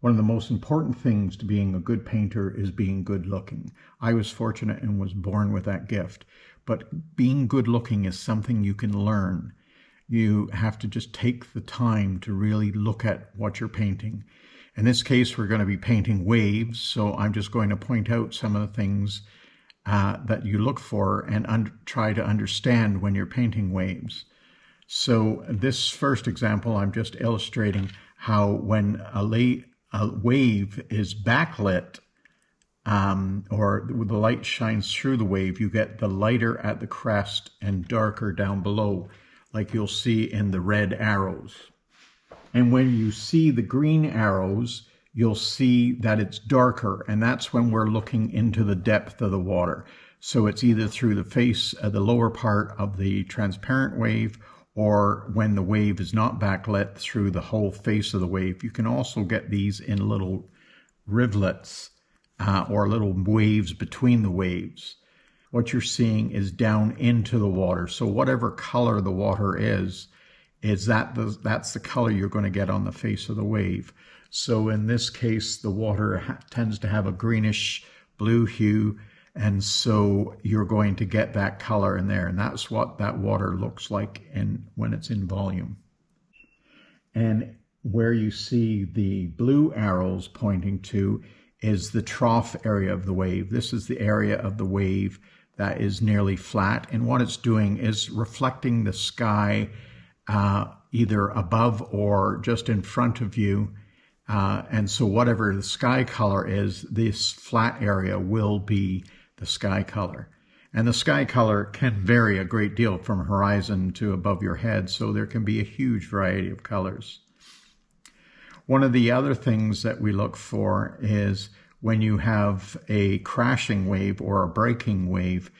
One of the most important things to being a good painter is being good looking. I was fortunate and was born with that gift, but being good looking is something you can learn. You have to just take the time to really look at what you're painting. In this case, we're going to be painting waves, so I'm just going to point out some of the things that you look for and try to understand when you're painting waves. So this first example, I'm just illustrating how when a wave is backlit, or the light shines through the wave, you get the lighter at the crest and darker down below, like you'll see in the red arrows. And when you see the green arrows, you'll see that it's darker, and that's when we're looking into the depth of the water. So it's either through the face of the lower part of the transparent wave, or when the wave is not backlit, through the whole face of the wave. You can also get these in little rivulets or little waves between the waves. What you're seeing is down into the water. So whatever color the water is that's the color you're going to get on the face of the wave. So in this case, the water tends to have a greenish blue hue, and so you're going to get that color in there, and that's what that water looks like when it's in volume. And where you see the blue arrows pointing to is the trough area of the wave. This is the area of the wave that is nearly flat, and what it's doing is reflecting the sky either above or just in front of you. And so whatever the sky color is, this flat area will be the sky color. And the sky color can vary a great deal from horizon to above your head, so there can be a huge variety of colors. One of the other things that we look for is when you have a crashing wave or a breaking wave,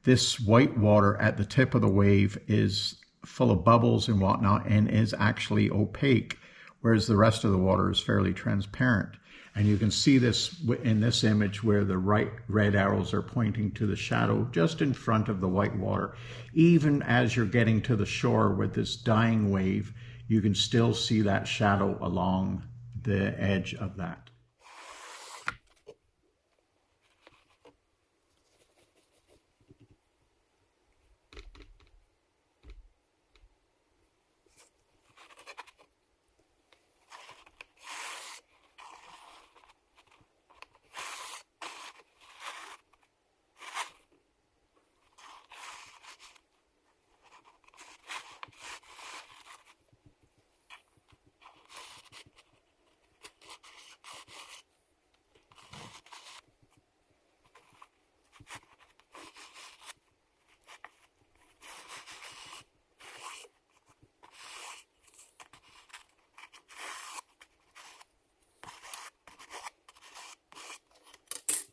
this white water at the tip of the wave is full of bubbles and whatnot and is actually opaque, whereas the rest of the water is fairly transparent. And you can see this in this image where the red arrows are pointing to the shadow just in front of the white water. Even as you're getting to the shore with this dying wave, you can still see that shadow along the edge of that.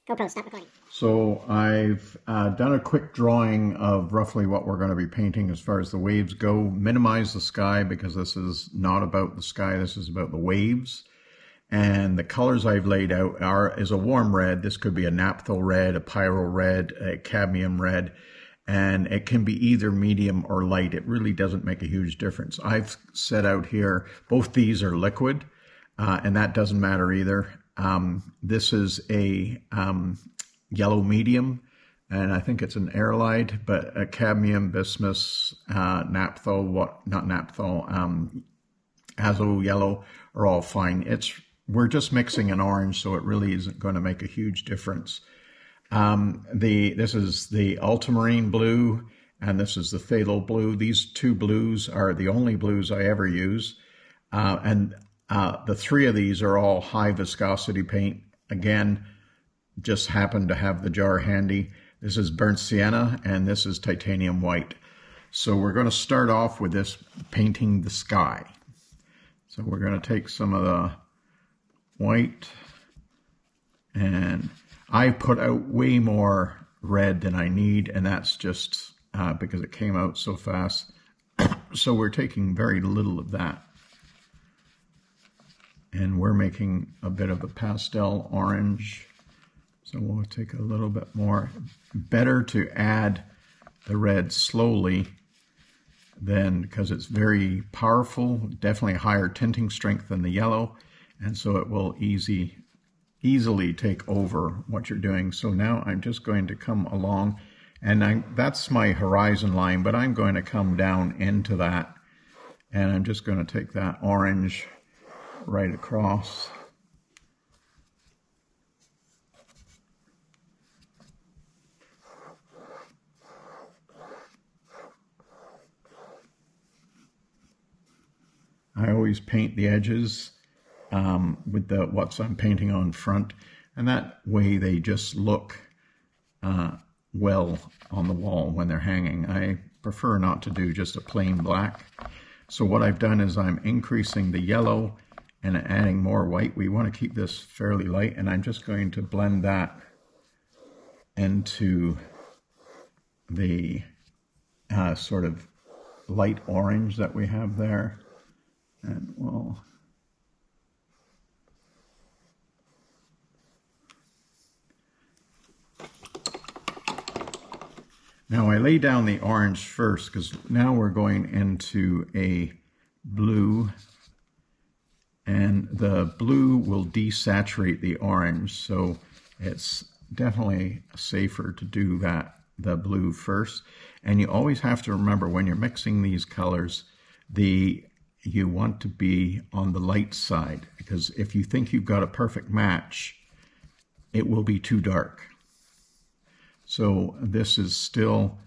GoPro, stop recording. So I've done a quick drawing of roughly what we're going to be painting as far as the waves go. Minimize the sky because this is not about the sky, this is about the waves. And the colors I've laid out is a warm red. This could be a naphthol red, a pyro red, a cadmium red, and it can be either medium or light. It really doesn't make a huge difference. I've set out here, both these are liquid, and that doesn't matter either. This is a yellow medium, and I think it's an aerolite, but a cadmium, bismuth, naphthol, azo yellow are all fine. We're just mixing an orange, so it really isn't going to make a huge difference. This is the ultramarine blue, and this is the phthalo blue. These two blues are the only blues I ever use, and the three of these are all high viscosity paint. Again, just happen to have the jar handy. This is burnt sienna and this is titanium white. So we're going to start off with this painting the sky. So we're going to take some of the white, and I put out way more red than I need, and that's just because it came out so fast. So we're taking very little of that. And we're making a bit of a pastel orange. So we'll take a little bit more. Better to add the red slowly because it's very powerful, definitely a higher tinting strength than the yellow. and so it will easily take over what you're doing. So now I'm just going to come along, and that's my horizon line, but I'm going to come down into that, and I'm just going to take that orange right across. I always paint the edges with what I'm painting on front, and that way they just look well on the wall when they're hanging. I prefer not to do just a plain black. So what I've done is I'm increasing the yellow and adding more white. We want to keep this fairly light, and I'm just going to blend that into the sort of light orange that we have there. And we'll now I lay down the orange first because now we're going into a blue, and the blue will desaturate the orange, so it's definitely safer to do the blue first. And you always have to remember when you're mixing these colors, you want to be on the light side, because if you think you've got a perfect match, it will be too dark. So this is still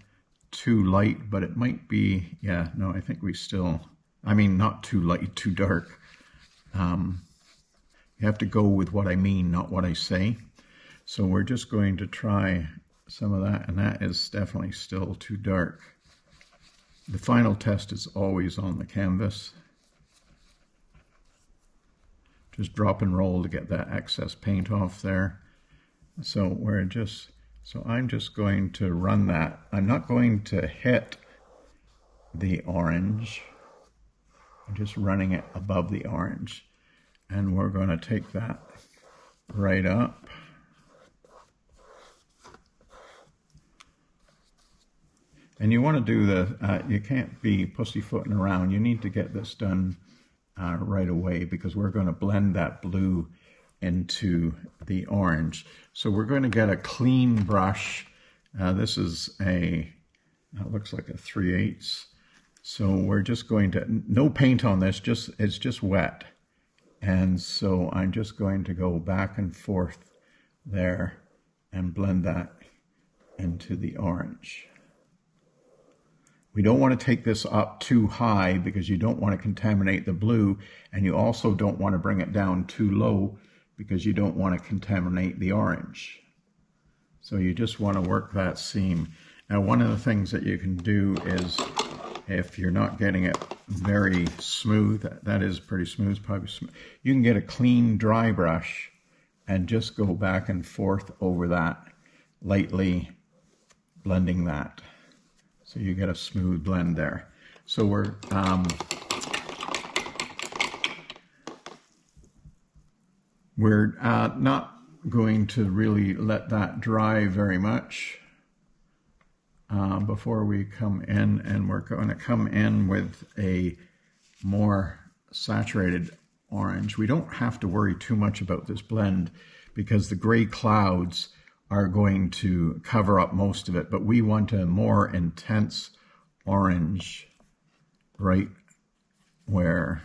too light, but it might be, yeah, no, I think not too light, too dark. You have to go with what I mean, not what I say. So we're just going to try some of that, and that is definitely still too dark. The final test is always on the canvas. Just drop and roll to get that excess paint off there. So I'm just going to run that. I'm not going to hit the orange. I'm just running it above the orange. And we're going to take that right up. And you want to do you can't be pussyfooting around. You need to get this done right away, because we're going to blend that blue into the orange. So we're going to get a clean brush. This is it looks like a 3/8. So we're just going to, no paint on this, it's just wet. And so I'm just going to go back and forth there and blend that into the orange. We don't want to take this up too high because you don't want to contaminate the blue, and you also don't want to bring it down too low because you don't want to contaminate the orange. So you just want to work that seam. Now, one of the things that you can do is, if you're not getting it very smooth, that is pretty smooth, probably smooth, you can get a clean dry brush and just go back and forth over that, lightly blending that. So you get a smooth blend there. So we're not going to really let that dry very much before we come in, and we're going to come in with a more saturated orange. We don't have to worry too much about this blend because the gray clouds are going to cover up most of it, but we want a more intense orange right where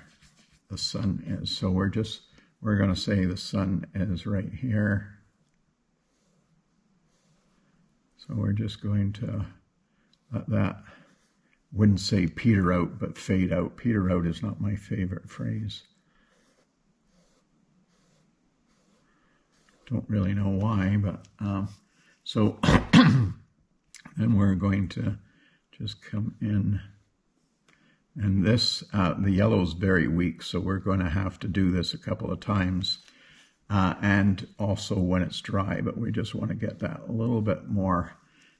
the sun is. So we're going to say the sun is right here. So we're just going to let that, wouldn't say peter out, but fade out. Peter out is not my favorite phrase. Don't really know why, but so then we're going to just come in, and this the yellow is very weak, so we're going to have to do this a couple of times, and also when it's dry, but we just want to get that a little bit more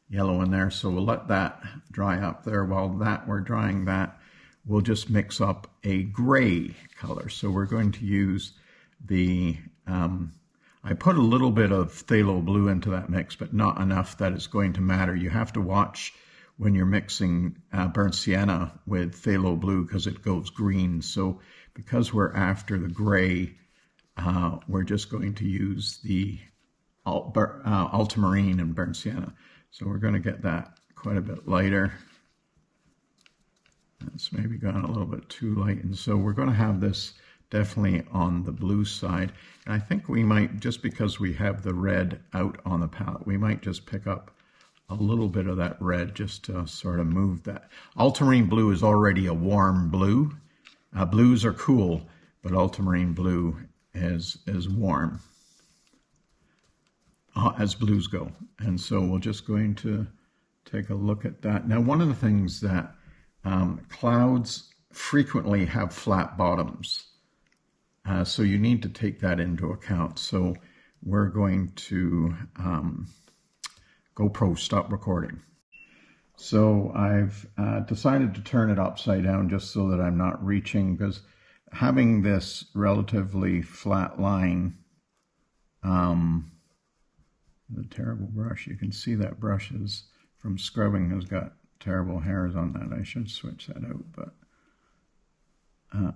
yellow in there. So we'll let that dry up there. While we're drying that, we'll just mix up a gray color. So we're going to use the I put a little bit of phthalo blue into that mix, but not enough that it's going to matter. You have to watch when you're mixing burnt sienna with phthalo blue because it goes green. So because we're after the gray, we're just going to use the ultramarine and burnt sienna. So we're going to get that quite a bit lighter. It's maybe gone a little bit too light. And so we're going to have this definitely on the blue side. And I think we might, just because we have the red out on the palette, we might just pick up a little bit of that red just to sort of move that. Ultramarine blue is already a warm blue. Blues are cool, but ultramarine blue is warm as blues go. And so we're just going to take a look at that. Now, one of the things that clouds frequently have flat bottoms. So you need to take that into account. So we're going to GoPro stop recording. So I've decided to turn it upside down just so that I'm not reaching, because having this relatively flat line, the terrible brush, you can see that brush is from scrubbing has got terrible hairs on that. I should switch that out, but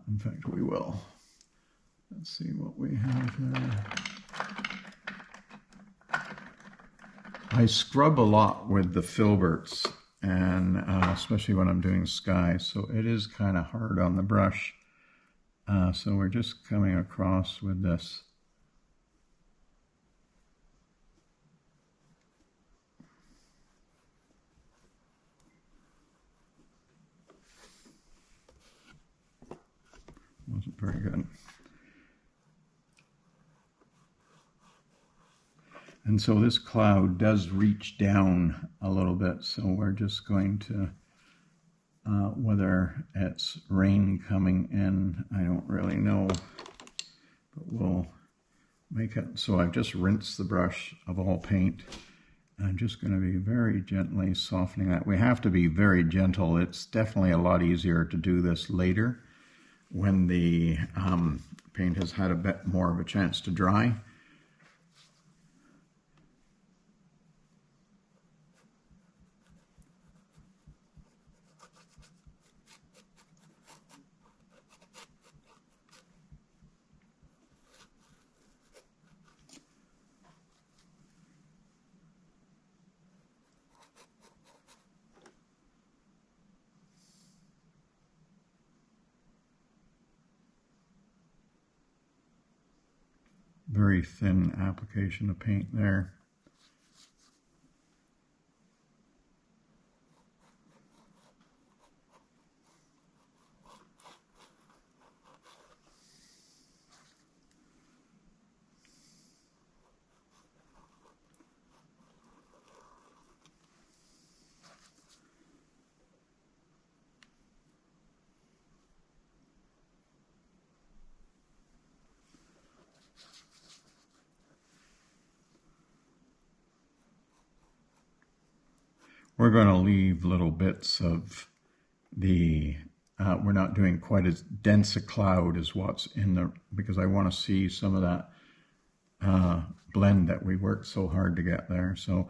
in fact we will. Let's see what we have there. I scrub a lot with the filberts, and especially when I'm doing sky, so it is kind of hard on the brush. So we're just coming across with this. Wasn't very good. And so this cloud does reach down a little bit, so we're just going to, whether it's rain coming in, I don't really know, but we'll make it. So I've just rinsed the brush of all paint. I'm just going to be very gently softening that. We have to be very gentle. It's definitely a lot easier to do this later when the paint has had a bit more of a chance to dry. Very thin application of paint there. We're going to leave little bits of the, we're not doing quite as dense a cloud as what's in the, because I want to see some of that blend that we worked so hard to get there. So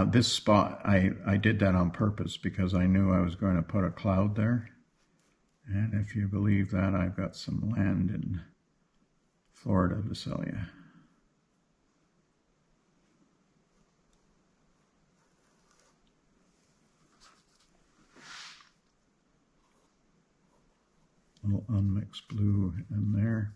this spot, I did that on purpose because I knew I was going to put a cloud there. And if you believe that, I've got some land in Florida to sell you. Little unmixed blue in there.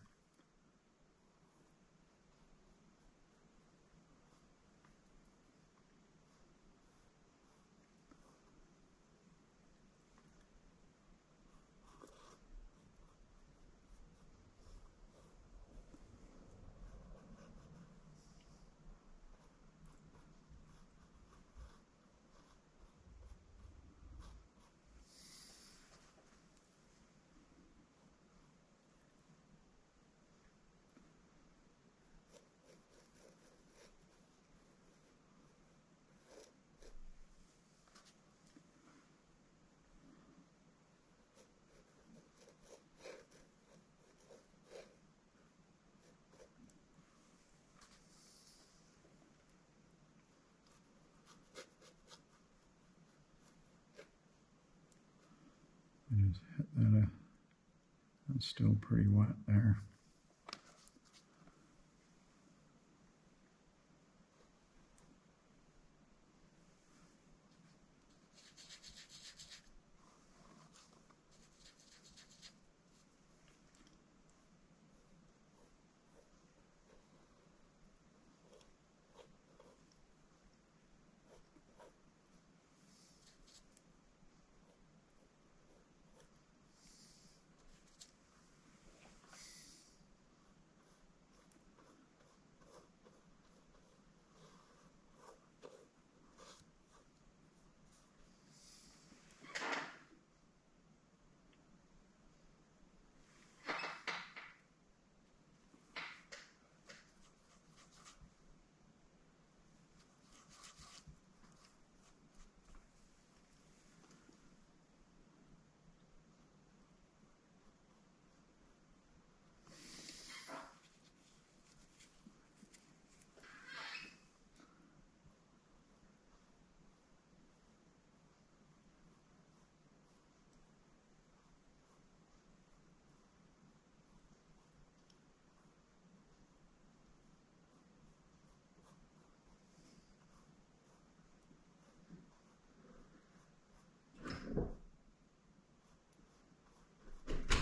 Just hit that. That's still pretty wet there.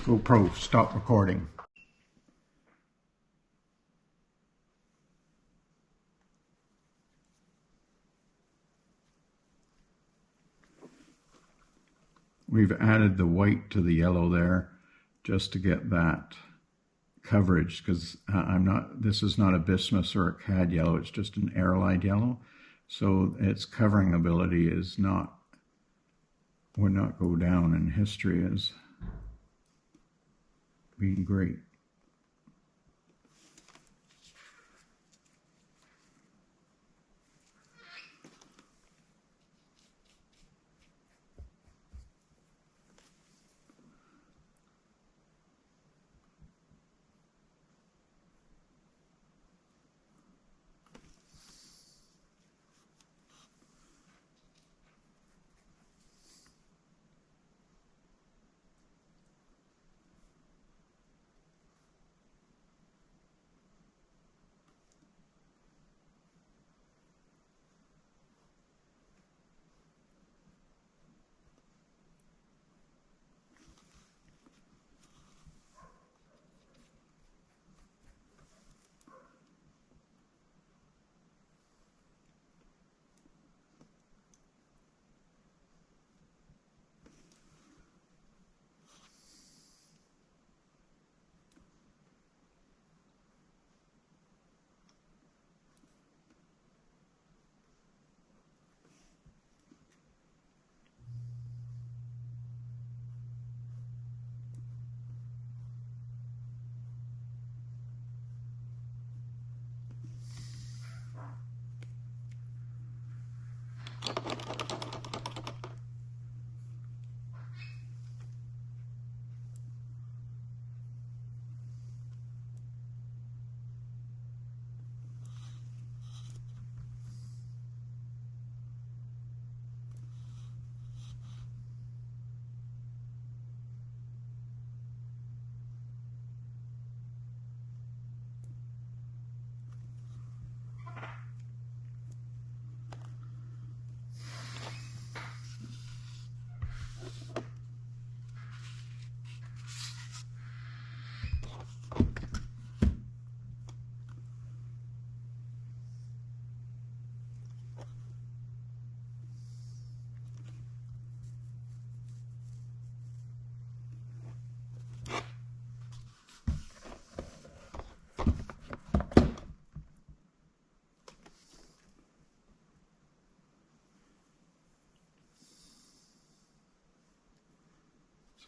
GoPro, stop recording. We've added the white to the yellow there just to get that coverage, because this is not a bismuth or a cad yellow, it's just an airlide yellow. So its covering ability would not go down in history as being great.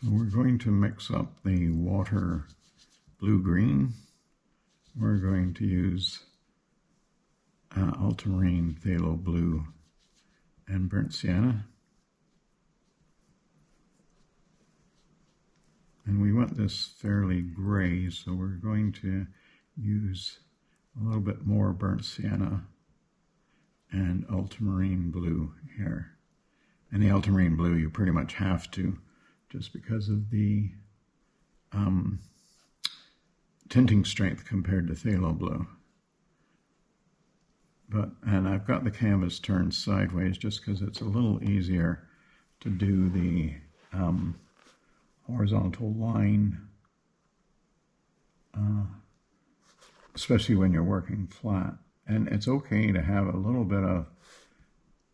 So we're going to mix up the water blue-green. We're going to use ultramarine, phthalo blue, and burnt sienna. And we want this fairly gray, so we're going to use a little bit more burnt sienna and ultramarine blue here. And the ultramarine blue you pretty much have to, just because of the tinting strength compared to phthalo blue. And I've got the canvas turned sideways just because it's a little easier to do the horizontal line, especially when you're working flat. And it's okay to have a little bit of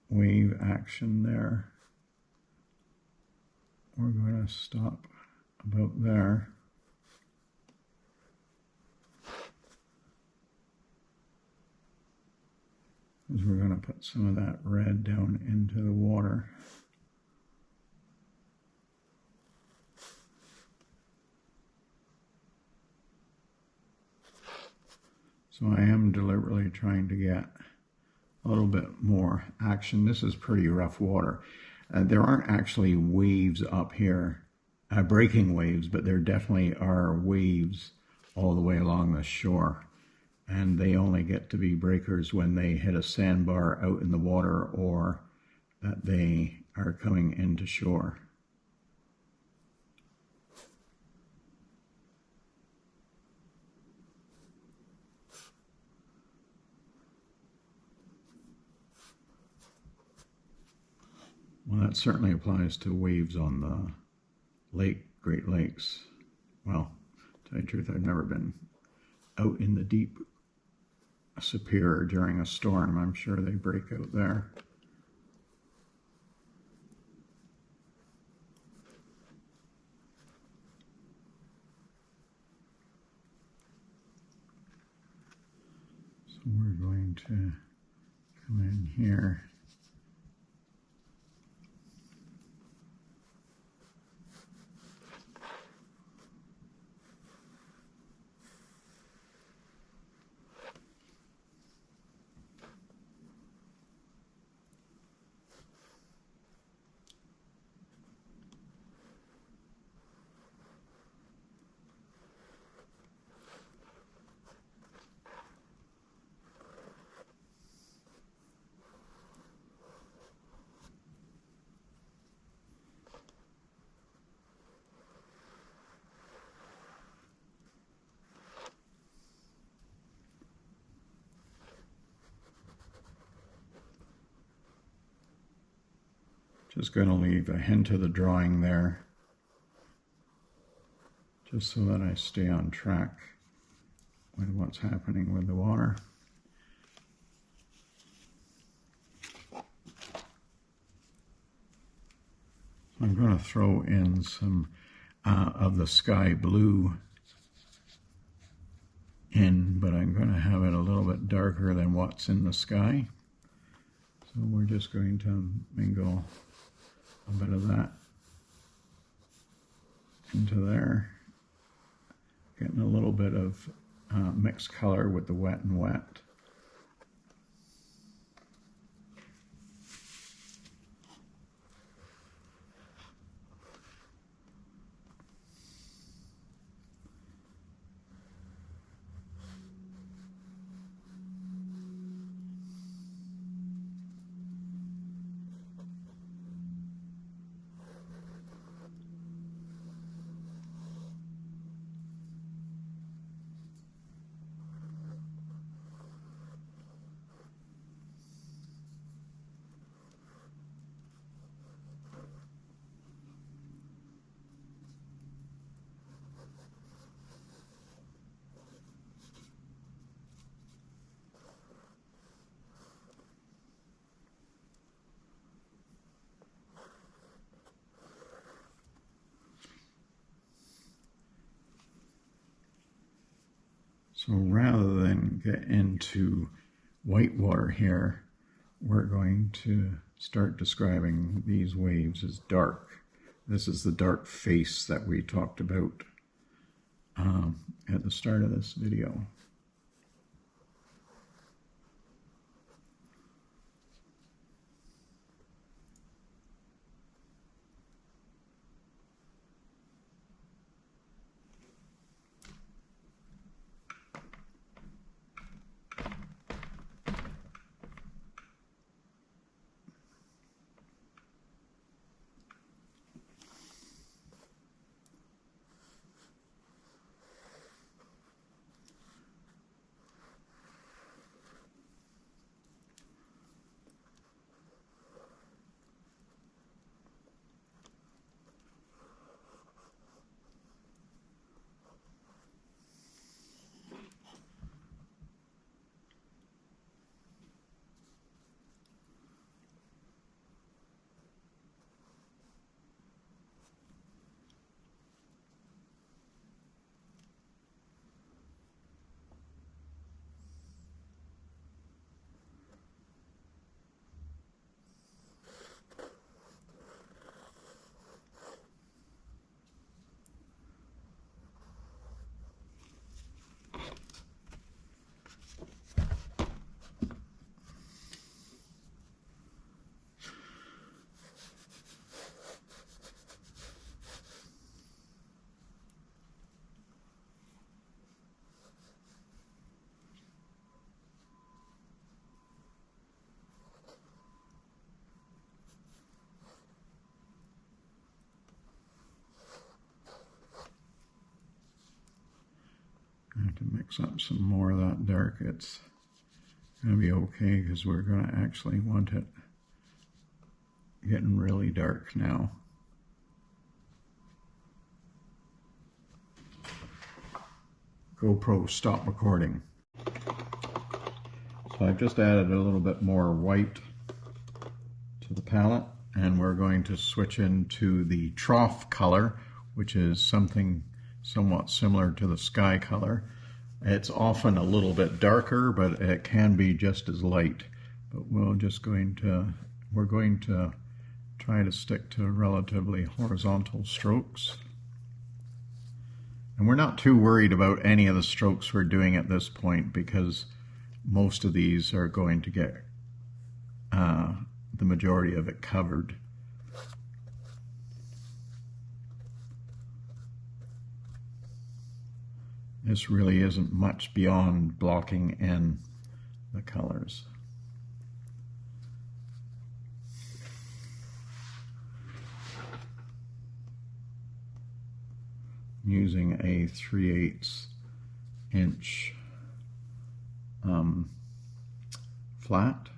wave action there. We're going to stop about there. Because we're going to put some of that red down into the water. So I am deliberately trying to get a little bit more action. This is pretty rough water. There aren't actually waves up here, breaking waves, but there definitely are waves all the way along the shore. And they only get to be breakers when they hit a sandbar out in the water or that they are coming into shore. Well, that certainly applies to waves on the lake, Great Lakes. Well, to tell you the truth, I've never been out in the deep Superior during a storm. I'm sure they break out there. So we're going to come in here. Just going to leave a hint of the drawing there, just so that I stay on track with what's happening with the water. I'm going to throw in some of the sky blue in, but I'm going to have it a little bit darker than what's in the sky. So we're just going to mingle a bit of that into there, getting a little bit of mixed color with the wet and wet. So rather than get into whitewater here, we're going to start describing these waves as dark. This is the dark face that we talked about at the start of this video. I have to mix up some more of that dark. It's going to be okay because we're going to actually want it getting really dark now. GoPro stop recording. So I've just added a little bit more white to the palette, and we're going to switch into the trough color, which is something somewhat similar to the sky color. It's often a little bit darker, but it can be just as light. But we're going to try to stick to relatively horizontal strokes. And we're not too worried about any of the strokes we're doing at this point, because most of these are going to get the majority of it covered. This really isn't much beyond blocking in the colors. Using a 3/8 inch flat.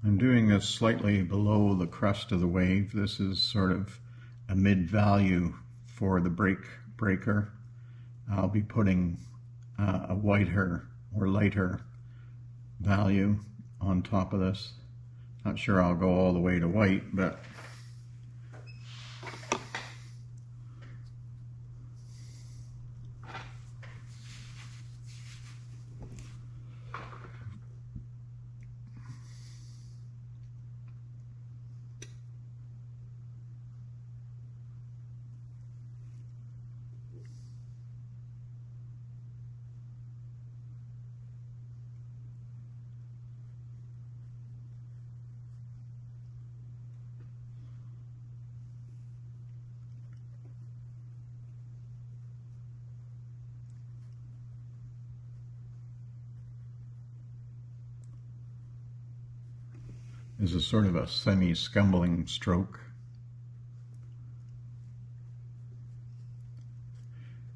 I'm doing this slightly below the crest of the wave. This is sort of a mid-value for the breaker. I'll be putting a whiter or lighter value on top of this. Not sure I'll go all the way to white, but this is sort of a semi-scumbling stroke.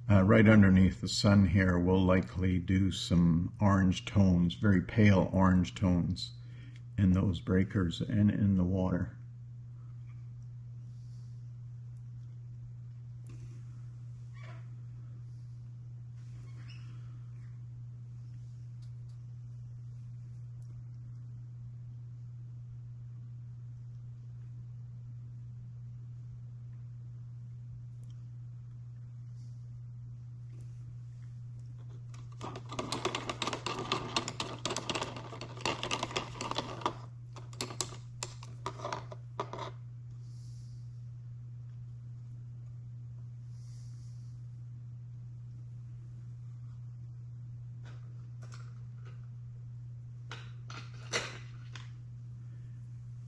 Right underneath the sun here, we'll likely do some orange tones, very pale orange tones in those breakers and in the water.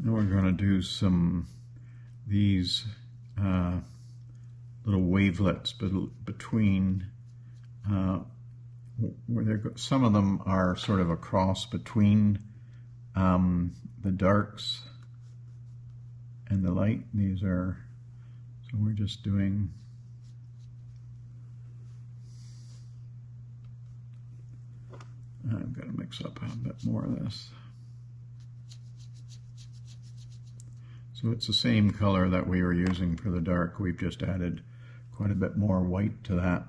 Now we're going to do these little wavelets between some of them are sort of a cross between the darks and the light. These are, so we're just doing I've got to mix up a bit more of this. So it's the same color that we were using for the dark. We've just added quite a bit more white to that.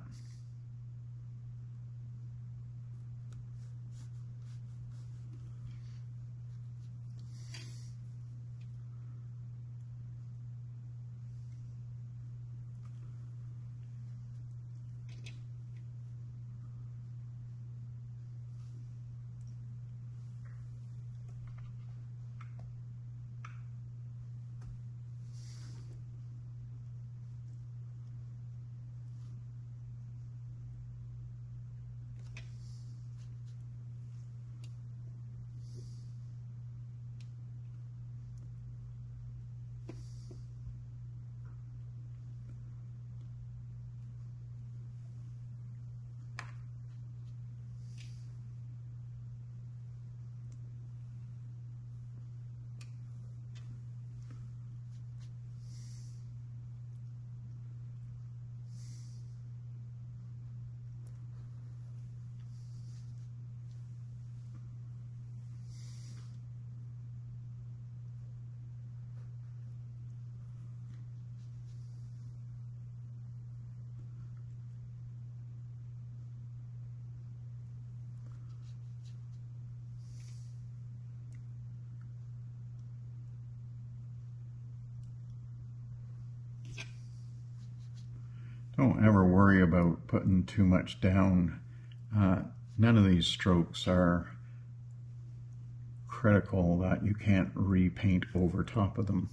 Don't ever worry about putting too much down. None of these strokes are critical that you can't repaint over top of them.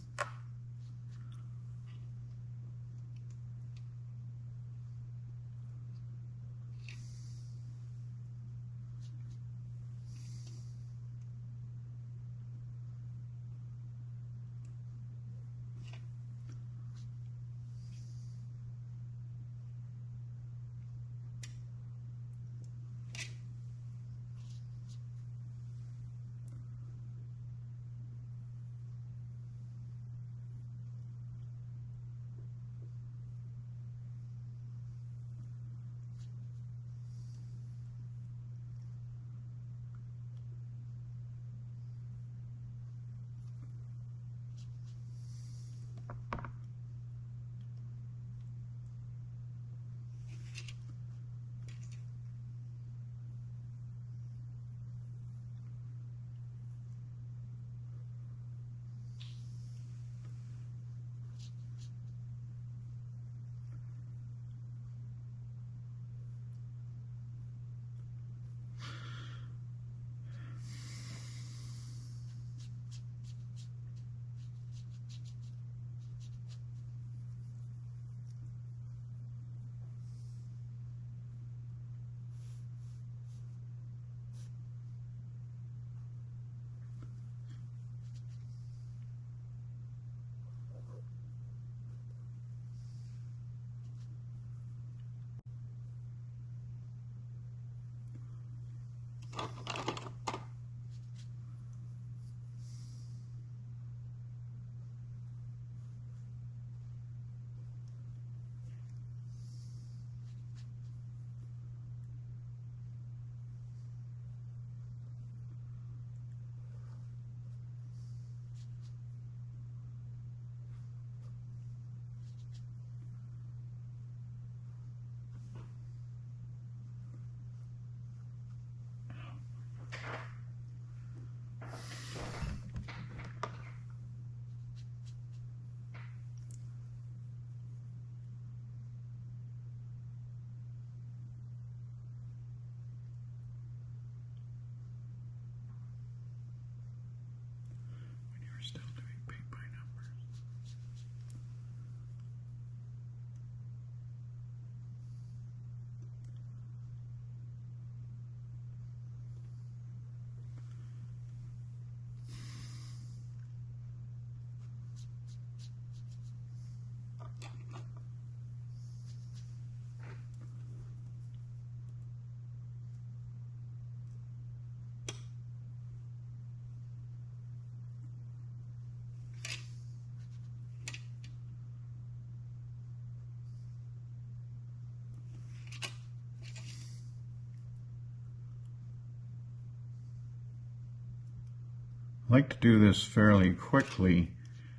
I like to do this fairly quickly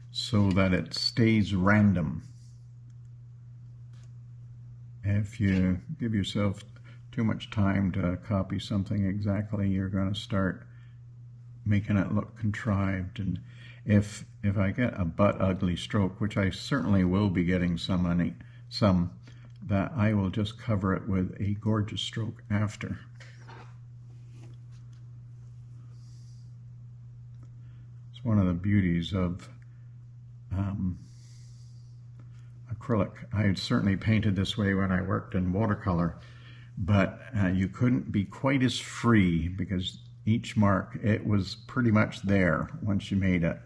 so that it stays random. If you give yourself too much time to copy something exactly, you're going to start making it look contrived. And if I get a butt ugly stroke, which I certainly will be getting some, that I will just cover it with a gorgeous stroke after. It's one of the beauties of acrylic. I had certainly painted this way when I worked in watercolor, but you couldn't be quite as free because each mark, it was pretty much there once you made it.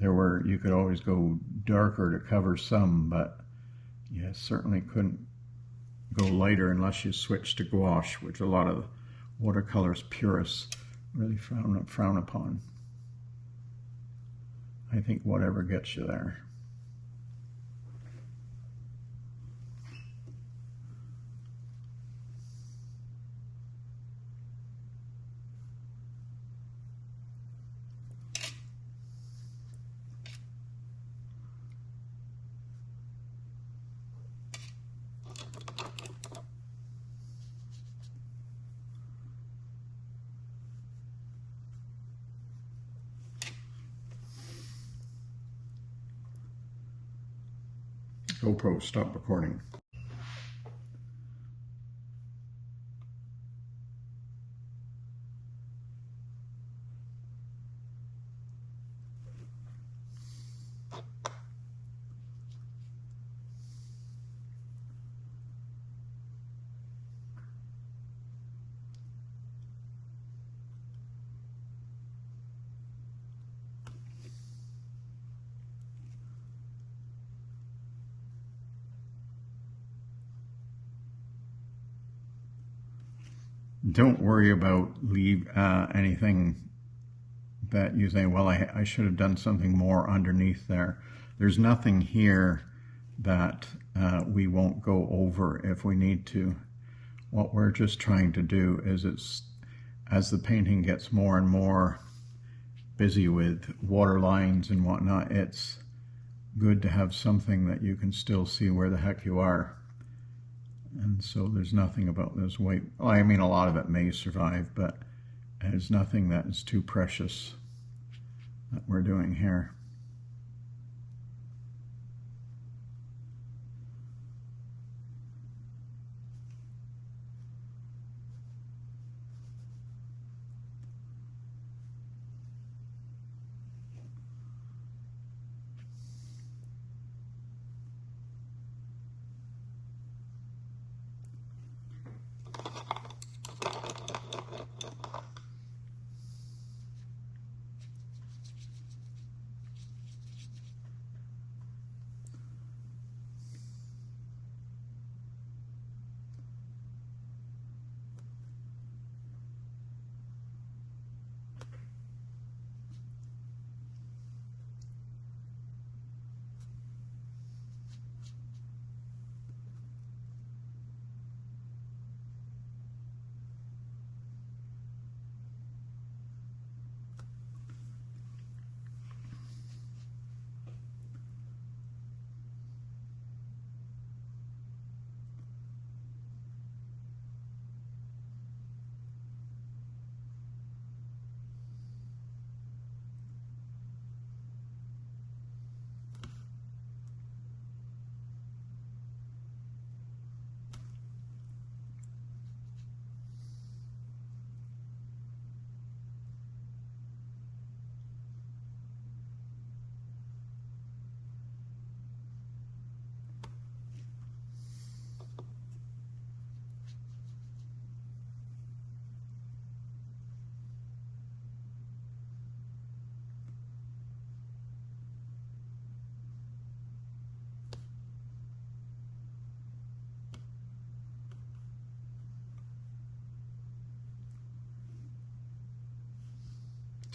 You could always go darker to cover some, but you certainly couldn't go lighter unless you switched to gouache, which a lot of watercolors purists really frown upon. I think whatever gets you there. GoPro, stop recording. Don't worry about anything that you say, well, I should have done something more underneath there. There's nothing here that we won't go over if we need to. What we're just trying to do is, as the painting gets more and more busy with water lines and whatnot, it's good to have something that you can still see where the heck you are. And so there's nothing about this white. Well, I mean, a lot of it may survive, but there's nothing that is too precious that we're doing here.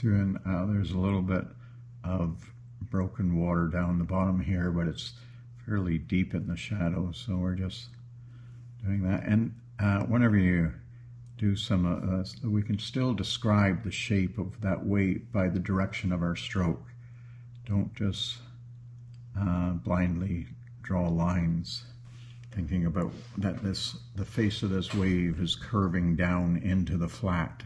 through, and there's a little bit of broken water down the bottom here, but it's fairly deep in the shadow, so we're just doing that. And whenever you do some we can still describe the shape of that wave by the direction of our stroke. Don't just blindly draw lines thinking about that the face of this wave is curving down into the flat.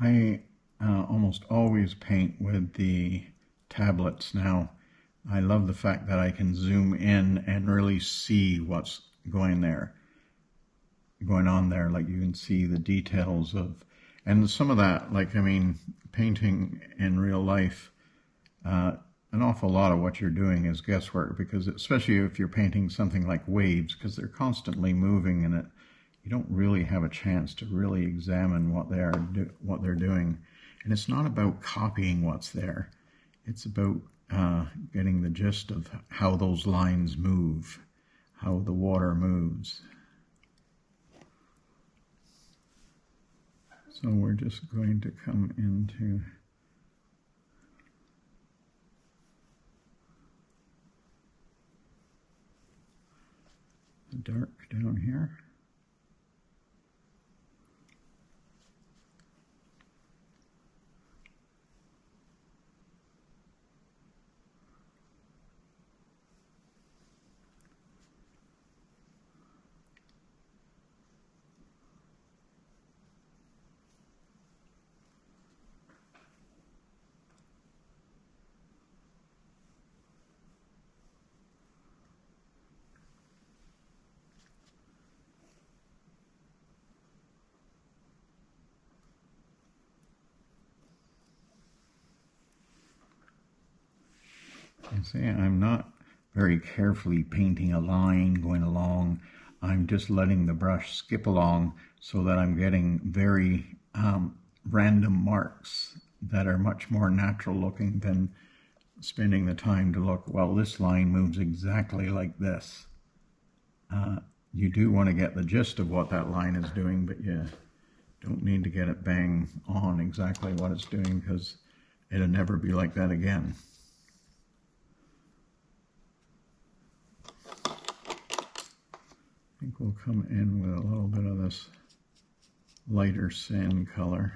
I almost always paint with the tablets now. I love the fact that I can zoom in and really see what's going on there. Like you can see the details of, and some of that, like, I mean, painting in real life, an awful lot of what you're doing is guesswork, because especially if you're painting something like waves, because they're constantly moving and you don't really have a chance to really examine what they're doing. And it's not about copying what's there. It's about getting the gist of how those lines move, how the water moves. So we're just going to come into the dark down here. You see, I'm not very carefully painting a line going along. I'm just letting the brush skip along so that I'm getting very random marks that are much more natural looking than spending the time to look, well, this line moves exactly like this. You do want to get the gist of what that line is doing, but you don't need to get it bang on exactly what it's doing, because it'll never be like that again. will come in with a little bit of this lighter sand color.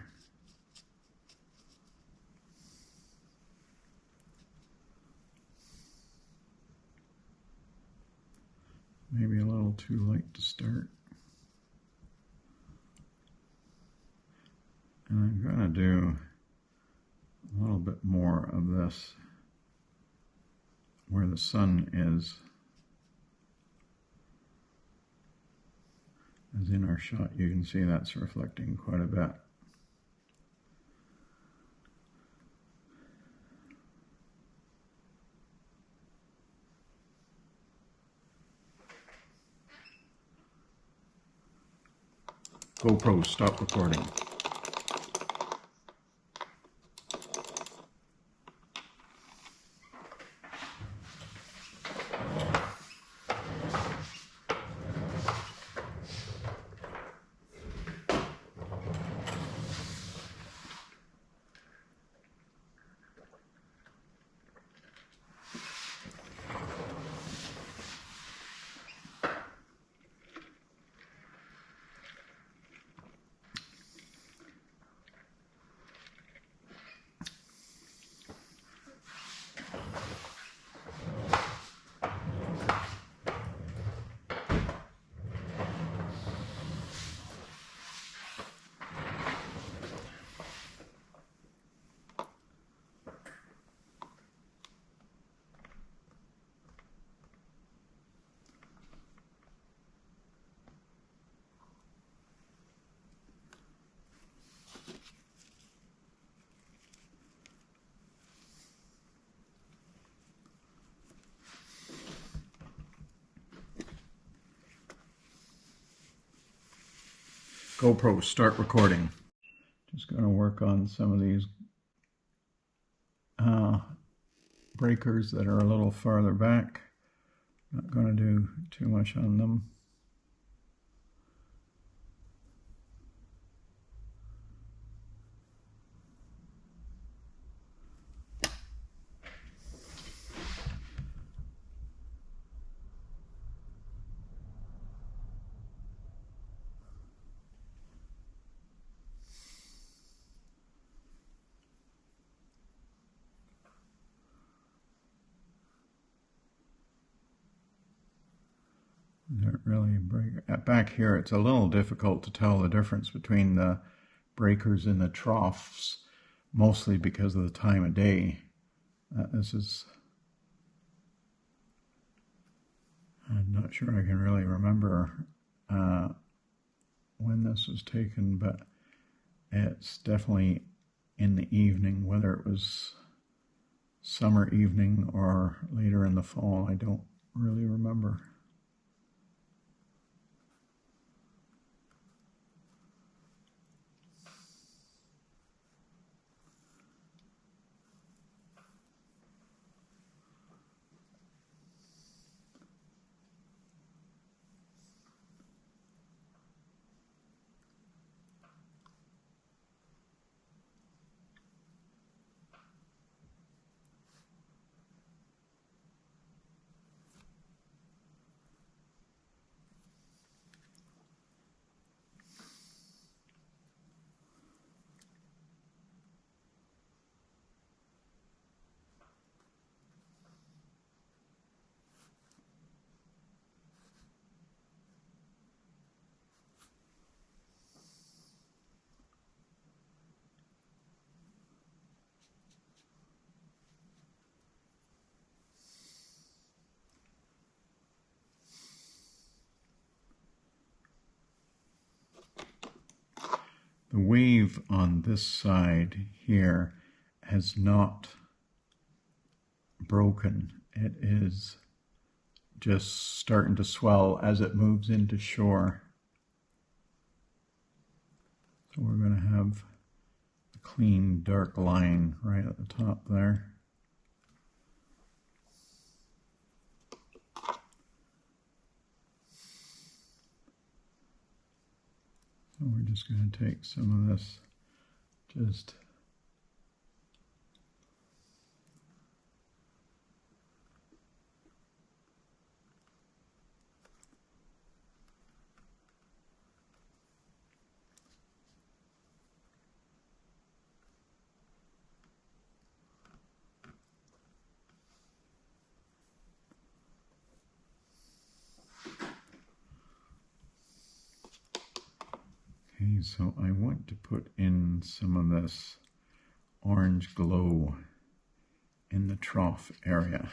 Maybe a little too light to start. And I'm going to do a little bit more of this where the sun is. As in our shot, you can see that's reflecting quite a bit. GoPro, stop recording. GoPro, start recording. Just going to work on some of these breakers that are a little farther back. Not going to do too much on them. Really break. Back here it's a little difficult to tell the difference between the breakers and the troughs, mostly because of the time of day. This is, I'm not sure I can really remember when this was taken, but it's definitely in the evening, whether it was summer evening or later in the fall, I don't really remember. The wave on this side here has not broken. It is just starting to swell as it moves into shore. So we're going to have a clean dark line right at the top there. So we're just going to take some of this, just Okay, so I want to put in some of this orange glow in the trough area.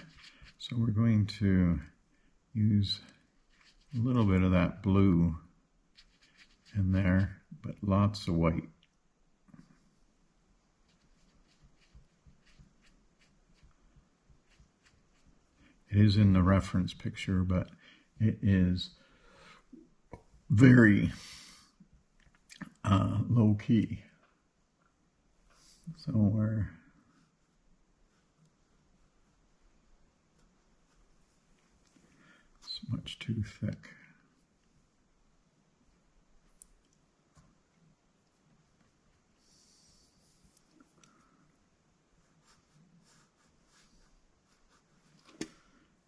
So we're going to use a little bit of that blue in there, but lots of white. It is in the reference picture, but it is very low key. So it's much too thick.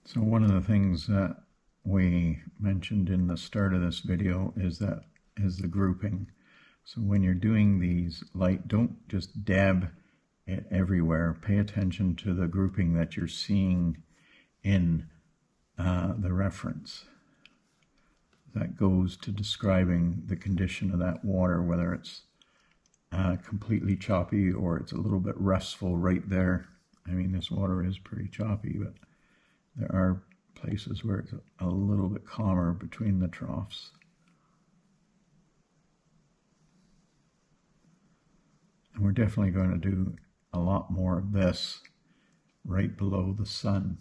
So one of the things that we mentioned in the start of this video is the grouping. So when you're doing these light, don't just dab it everywhere. Pay attention to the grouping that you're seeing in the reference. That goes to describing the condition of that water, whether it's completely choppy or it's a little bit restful right there. I mean, this water is pretty choppy, but there are places where it's a little bit calmer between the troughs. And we're definitely going to do a lot more of this right below the sun.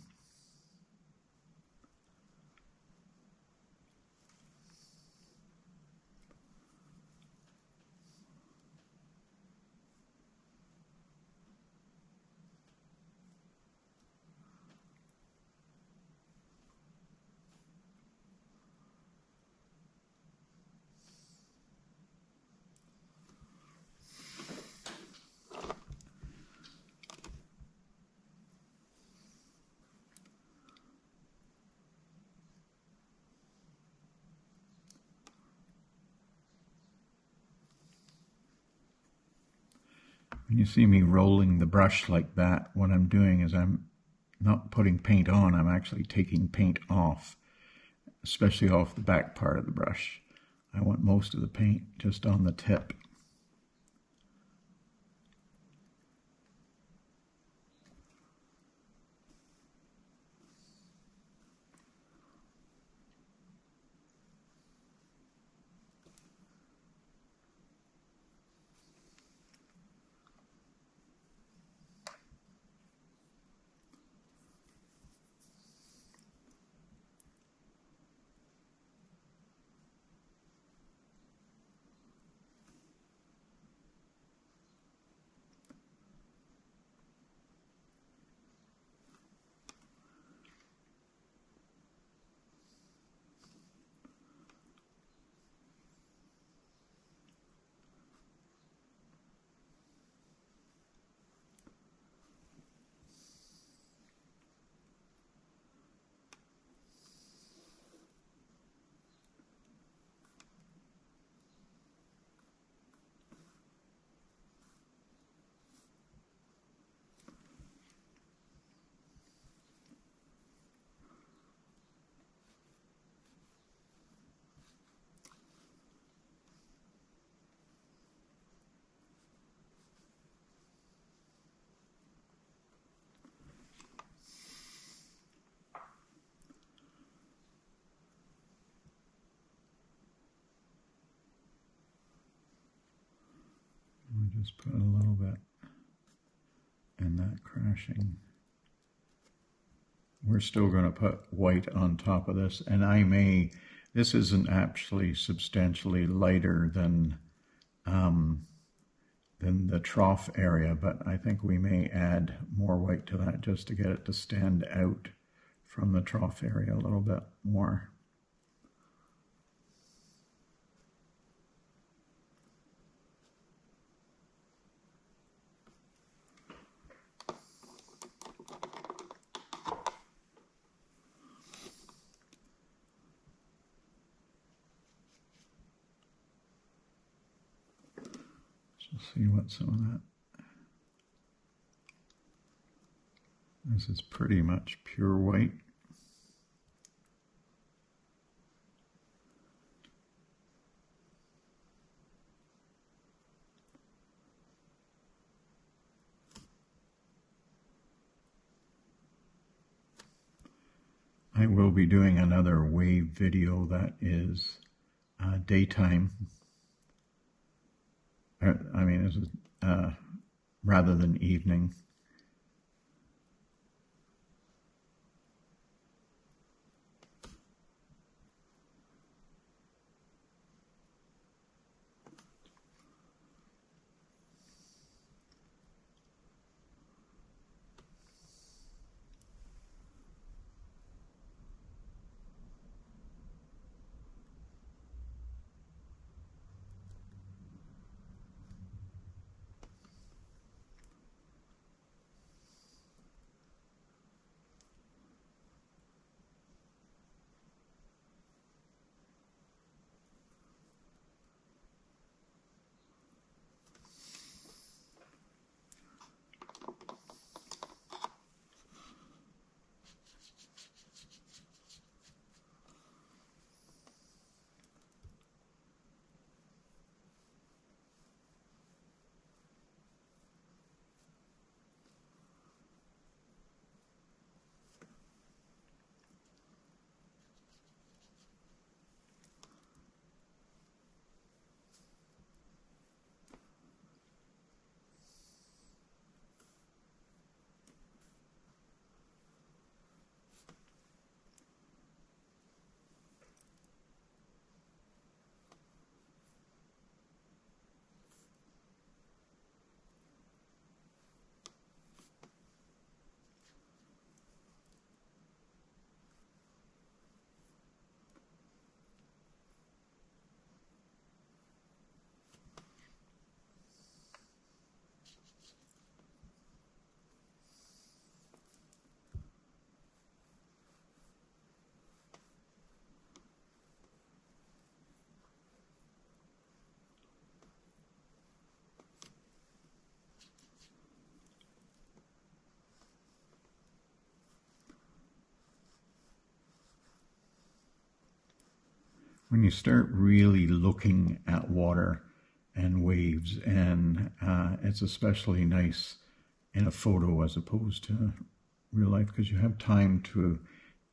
When you see me rolling the brush like that, what I'm doing is I'm not putting paint on, I'm actually taking paint off, especially off the back part of the brush. I want most of the paint just on the tip. We just put a little bit in that crashing. We're still going to put white on top of this, and this isn't actually substantially lighter than the trough area, but I think we may add more white to that just to get it to stand out from the trough area a little bit more. See what some of that. This is pretty much pure white. I will be doing another wave video that is daytime. I mean, this is rather than evening. When you start really looking at water and waves, and it's especially nice in a photo as opposed to real life, because you have time to,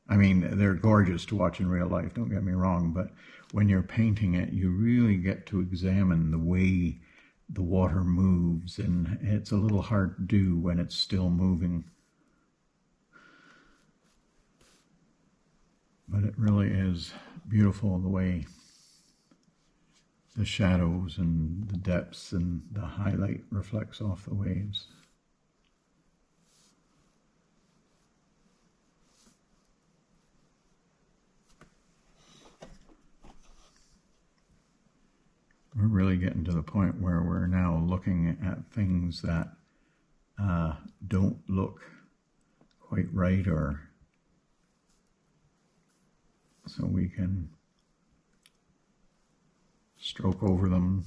I mean, they're gorgeous to watch in real life, don't get me wrong, but when you're painting it, you really get to examine the way the water moves, and it's a little hard to do when it's still moving. But it really is beautiful the way the shadows and the depths and the highlight reflects off the waves. We're really getting to the point where we're now looking at things that don't look quite right, or so we can stroke over them.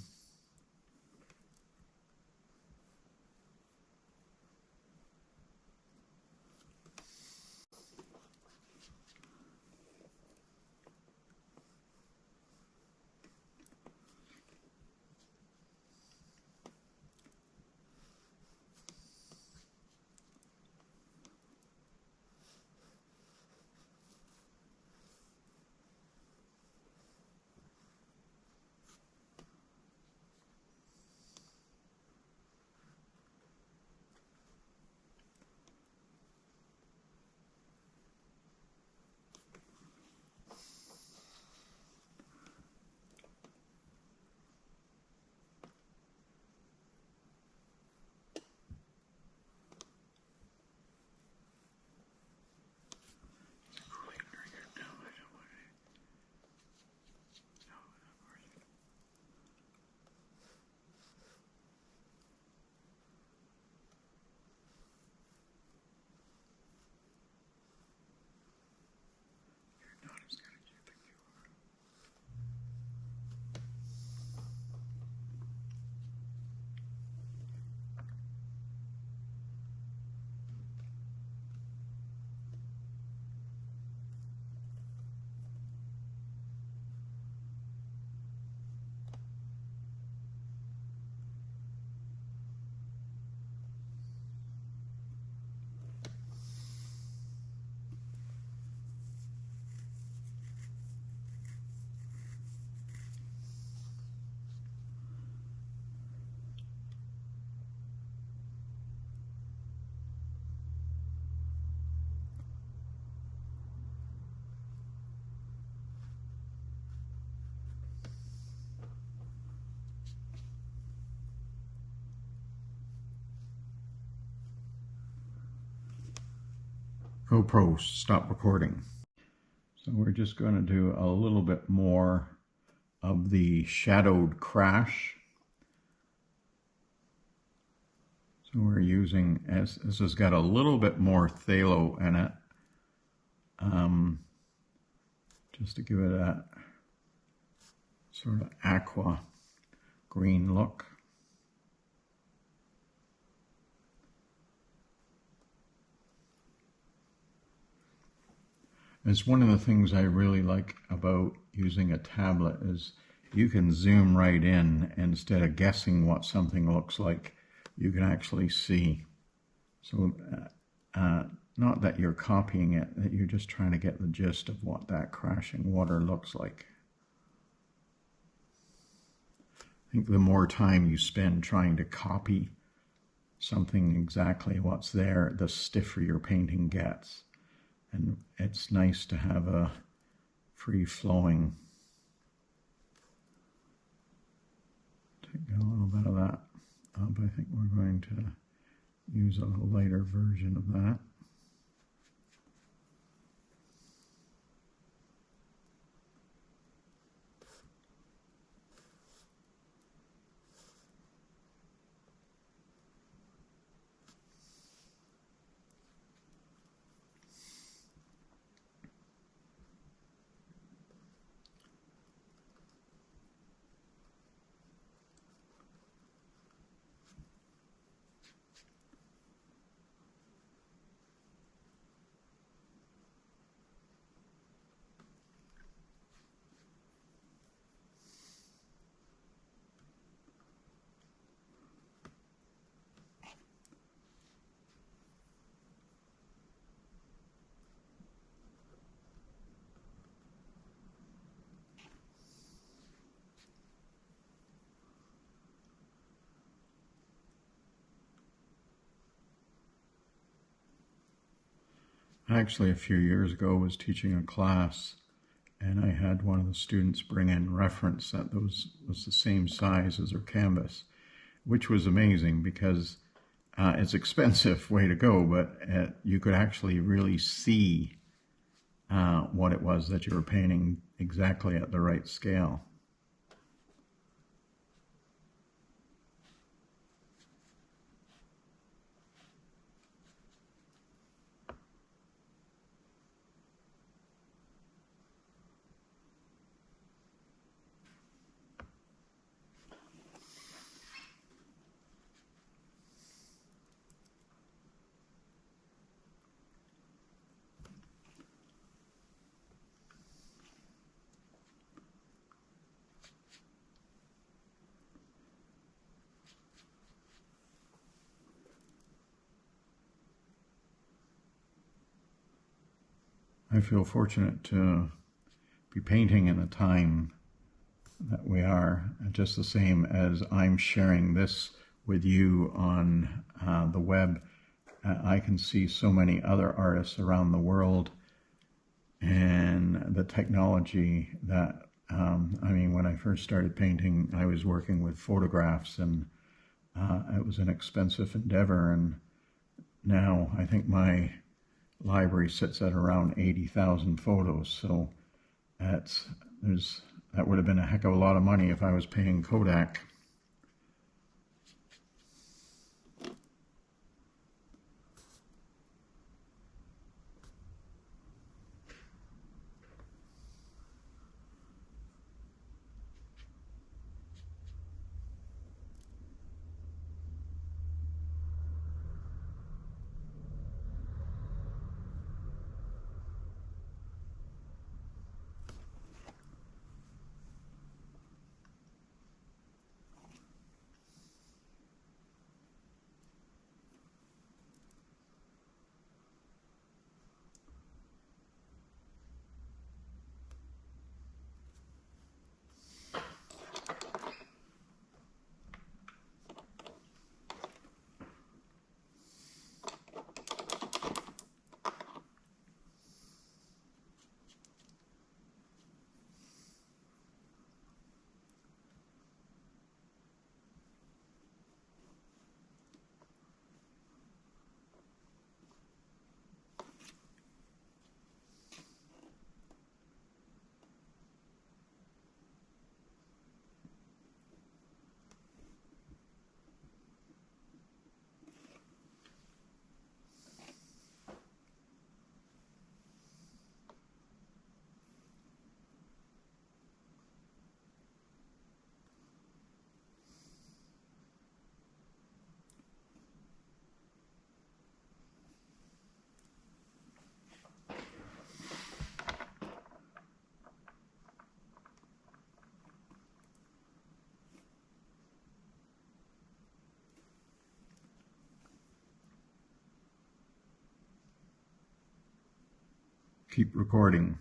GoPro stop recording. So we're just going to do a little bit more of the shadowed crash. So we're using, as this has got a little bit more phthalo in it, just to give it a sort of aqua green look. It's one of the things I really like about using a tablet is you can zoom right in instead of guessing what something looks like. You can actually see. So not that you're copying it, that you're just trying to get the gist of what that crashing water looks like. I think the more time you spend trying to copy something exactly what's there, the stiffer your painting gets. And it's nice to have a free-flowing. Take a little bit of that up. I think we're going to use a little lighter version of that. Actually, a few years ago, I was teaching a class, and I had one of the students bring in reference that was the same size as her canvas, which was amazing because it's an expensive way to go, but you could actually really see what it was that you were painting exactly at the right scale. I feel fortunate to be painting in the time that we are, just the same as I'm sharing this with you on the web. I can see so many other artists around the world and the technology that, I mean, when I first started painting, I was working with photographs, and it was an expensive endeavor. And now I think my library sits at around 80,000 photos. So that would have been a heck of a lot of money if I was paying Kodak. Keep recording.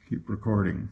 Keep recording.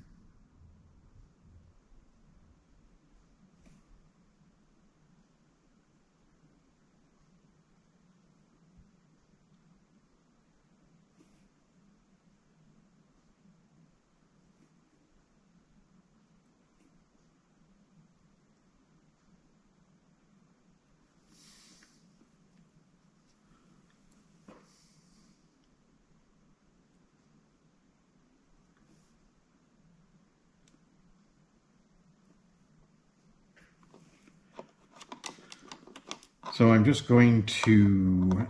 So I'm just going to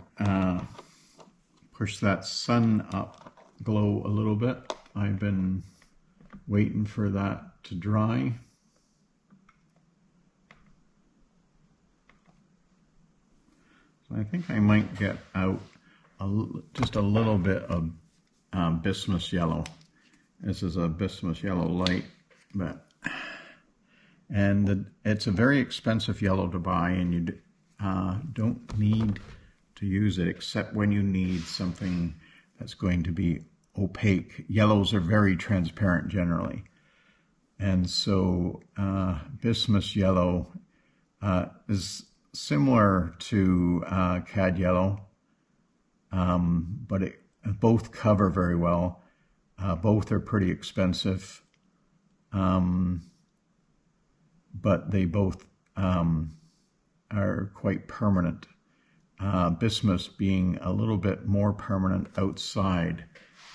push that sun up glow a little bit. I've been waiting for that to dry. So I think I might get out just a little bit of bismuth yellow. This is a bismuth yellow light, it's a very expensive yellow to buy, and you don't need to use it except when you need something that's going to be opaque. Yellows are very transparent generally, and so bismuth yellow is similar to cad yellow, but both cover very well. Both are pretty expensive, but they both are quite permanent. Bismuth being a little bit more permanent outside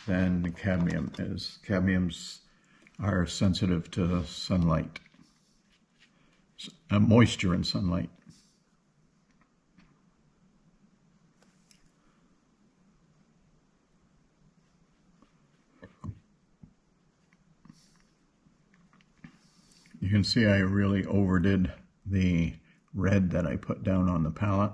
than the cadmium is. Cadmiums are sensitive to sunlight, moisture and sunlight. You can see I really overdid the red that I put down on the palette.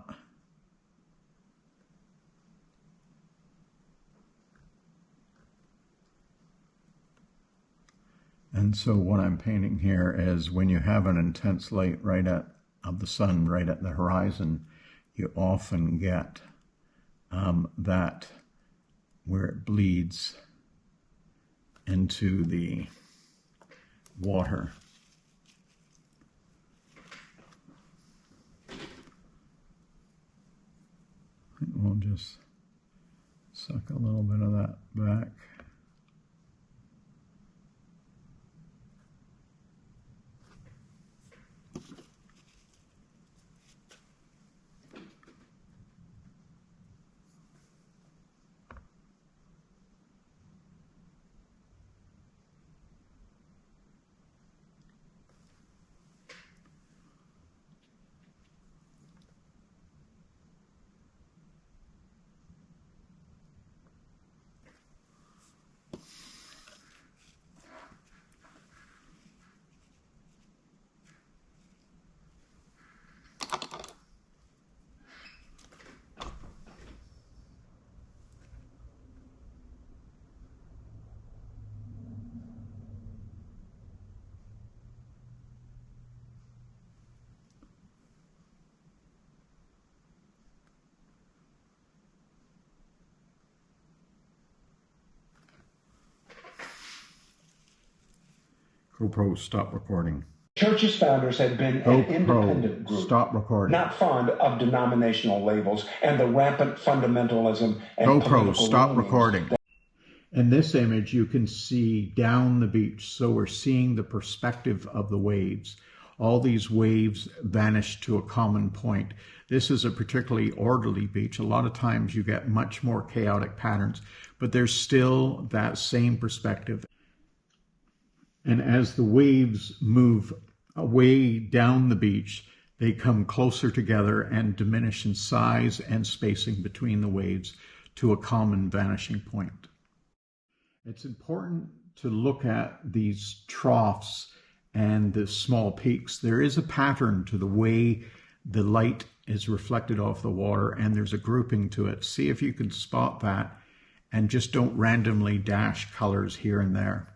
And so what I'm painting here is when you have an intense light of the sun right at the horizon, you often get that where it bleeds into the water. We'll just suck a little bit of that back. GoPro, stop recording. Church's founders had been an independent group, stop recording. Not fond of denominational labels and the rampant fundamentalism and GoPro, stop recording. In this image, you can see down the beach. So we're seeing the perspective of the waves. All these waves vanish to a common point. This is a particularly orderly beach. A lot of times you get much more chaotic patterns, but there's still that same perspective. And as the waves move away down the beach, they come closer together and diminish in size and spacing between the waves to a common vanishing point. It's important to look at these troughs and the small peaks. There is a pattern to the way the light is reflected off the water, and there's a grouping to it. See if you can spot that, and just don't randomly dash colors here and there.